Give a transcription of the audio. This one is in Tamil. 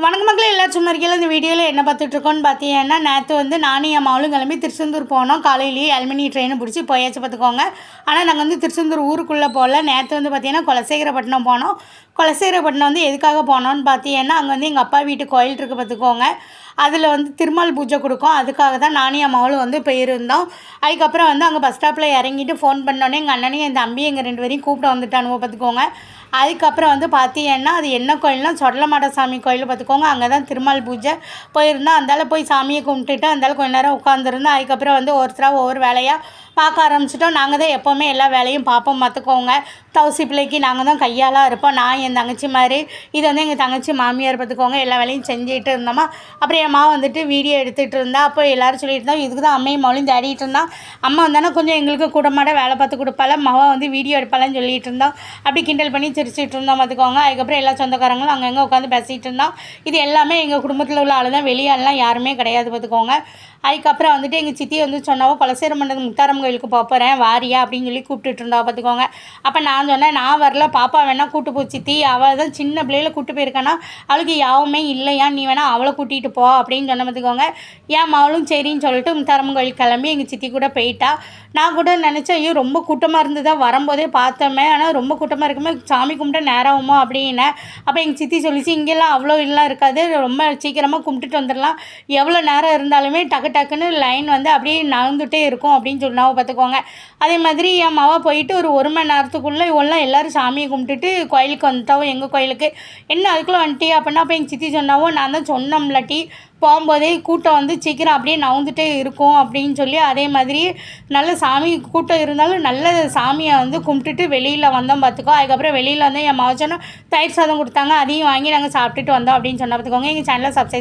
வணக்க மக்களே, எல்லாரும் சும்மா இருக்கையில் இந்த வீடியோவில் என்ன பார்த்துட்ருக்கோன்னு பார்த்தீங்கன்னா, நேற்று வந்து நானும் என் மகளும் கிளம்பி திருச்செந்தூர் போனோம். காலையிலேயே எல்மினி ட்ரெயினை பிடிச்சி போயாச்சு பார்த்துக்கோங்க. ஆனால் நாங்கள் வந்து திருச்செந்தூர் ஊருக்குள்ளே போகல. நேற்று வந்து பார்த்தீங்கன்னா குலசேகரப்பட்டினம் போனோம். குலசேகரப்பட்டினம் வந்து எதுக்காக போனோன்னு பார்த்தீங்கன்னா, அங்கே வந்து எங்கள் அப்பா வீட்டு கோயில் இருக்குது பார்த்துக்கோங்க. அதில் வந்து திருமால் பூஜை கொடுக்கும். அதுக்காக தான் நானும் என் மகளும் வந்து போயிருந்தோம். அதுக்கப்புறம் வந்து அங்கே பஸ் ஸ்டாப்பில் இறங்கிட்டு ஃபோன் பண்ணோன்னே எங்கள் அண்ணனையும் என் தம்பியும் எங்கள் 2 பேரையும் கூப்பிட்டு வந்துட்டானுவோ பார்த்துக்கோங்க. அதுக்கப்புறம் வந்து பார்த்தீங்கன்னா, அது என்ன கோயில்னா சொடலமாட சாமி கோயில் பார்த்துக்கோங்க. அங்கே தான் திருமால் பூஜை போயிருந்தோம். அந்தால போய் சாமியை கும்பிட்டுட்டு அந்தால கொஞ்ச நேரம் உட்காந்துருந்தோம். அதுக்கப்புறம் வந்து ஒருத்தராக ஒவ்வொரு வேலையாக பார்க்க ஆரம்பிச்சிட்டோம். நாங்கள் தான் எப்போவுமே எல்லா வேலையும் பார்ப்போம் பார்த்துக்கோங்க. தவசி பிள்ளைக்கு நாங்கள் தான் கையாளாக இருப்போம். நான் என் தங்கச்சி மாதிரி, இது வந்து எங்கள் தங்கச்சி மாமியார் பார்த்துக்கோங்க. எல்லா வேலையும் செஞ்சுட்டு இருந்தோமா. அப்புறம் என் மாவு வந்துட்டு வீடியோ எடுத்துகிட்டு இருந்தா. அப்போ எல்லோரும் சொல்லிட்டு இருந்தோம், இதுக்கு தான் அம்மையும் மவளையும் தேடிட்டு இருந்தான். அம்மா வந்தானே கொஞ்சம் எங்களுக்கு கூடமாட வேலை பார்த்து கொடுப்பால, மவ வந்து வீடியோ எடுப்பாலன்னு சொல்லிட்டு இருந்தோம். அப்படி கிண்டல் பண்ணி சிரிச்சிட்டு இருந்தோம் பார்த்துக்கோங்க. அதுக்கப்புறம் எல்லா சொந்தக்காரங்களும் அங்கங்கே உட்காந்து பேசிகிட்டு இருந்தோம். இது எல்லாமே எங்கள் குடும்பத்தில் உள்ள ஆள் தான், வெளியாலாம் யாருமே கிடையாது பார்த்துக்கோங்க. அதுக்கப்புறம் வந்துட்டு எங்கள் சித்தி வந்து சொன்னாவோ, குலசேகரமண்டலம் முத்தாரம் கோயிலுக்கு போகிறேன் வாரியா அப்படின்னு சொல்லி கூப்பிட்டுட்டு இருந்தா பார்த்துக்கோங்க. அப்போ நான் சொன்னேன், நான் வரல, பாப்பா வேணால் கூப்பிட்டு போ சித்தி, அவள் தான் சின்ன பிள்ளையில கூப்பிட்டு போயிருக்கானா, அவளுக்கு யாவுமே இல்லையா, நீ வேணால் அவளை கூட்டிகிட்டு போ அப்படின்னு சொன்ன பார்த்துக்கோங்க. ஏன் அவளும் சரின்னு சொல்லிட்டு முத்தாரம் கோயில் கிளம்பி எங்கள் சித்தி கூட போயிட்டா. நான் கூட நினச்சேன், ஐயோ ரொம்ப கூட்டமாக இருந்ததா, வரும்போதே பார்த்தோமே, ஆனால் ரொம்ப கூட்டமாக இருக்குமே, சாமி கும்பிட்டு நேரமுமோ அப்படின்னேன். அப்போ எங்கள் சித்தி சொல்லிச்சு, இங்கெல்லாம் அவ்வளோ எல்லாம் இருக்காது, ரொம்ப சீக்கிரமாக கும்பிட்டுட்டு வந்துடலாம், எவ்வளோ நேரம் இருந்தாலுமே டக்குன்னு லைன் வந்து அப்படியே நகர்ந்துகிட்டே இருக்கும் அப்படின்னு சொன்னாவோ பார்த்துக்கோங்க. அதே மாதிரி என் மாவா போயிட்டு ஒரு மணி நேரத்துக்குள்ளே இவெல்லாம் எல்லோரும் சாமியை கும்பிட்டுட்டு கோயிலுக்கு வந்துட்டாவோ, எங்கள் கோயிலுக்கு. என்ன அதுக்குள்ளே வந்துட்டி அப்படின்னா, அப்போ எங்கள் சித்தி சொன்னாவோ, நான் தான் சொன்னோம்லாட்டி போகும்போதே கூட்டம் வந்து சீக்கிரம் அப்படியே நகர்ந்துட்டே இருக்கும் அப்படின்னு சொல்லி. அதே மாதிரி நல்ல சாமி கூட்டம் இருந்தாலும் நல்ல சாமியை வந்து கும்பிட்டுட்டு வெளியில் வந்தோம் பார்த்துக்கோ. அதுக்கப்புறம் வெளியில் வந்து என் மகச்சனும் தயிர் சாதம் கொடுத்தாங்க, அதையும் வாங்கி நாங்கள் சாப்பிட்டுட்டு வந்தோம் அப்படின்னு சொன்னால் பார்த்துக்கோங்க. எங்கள் சேனலை சப்ஸ்கிரைப்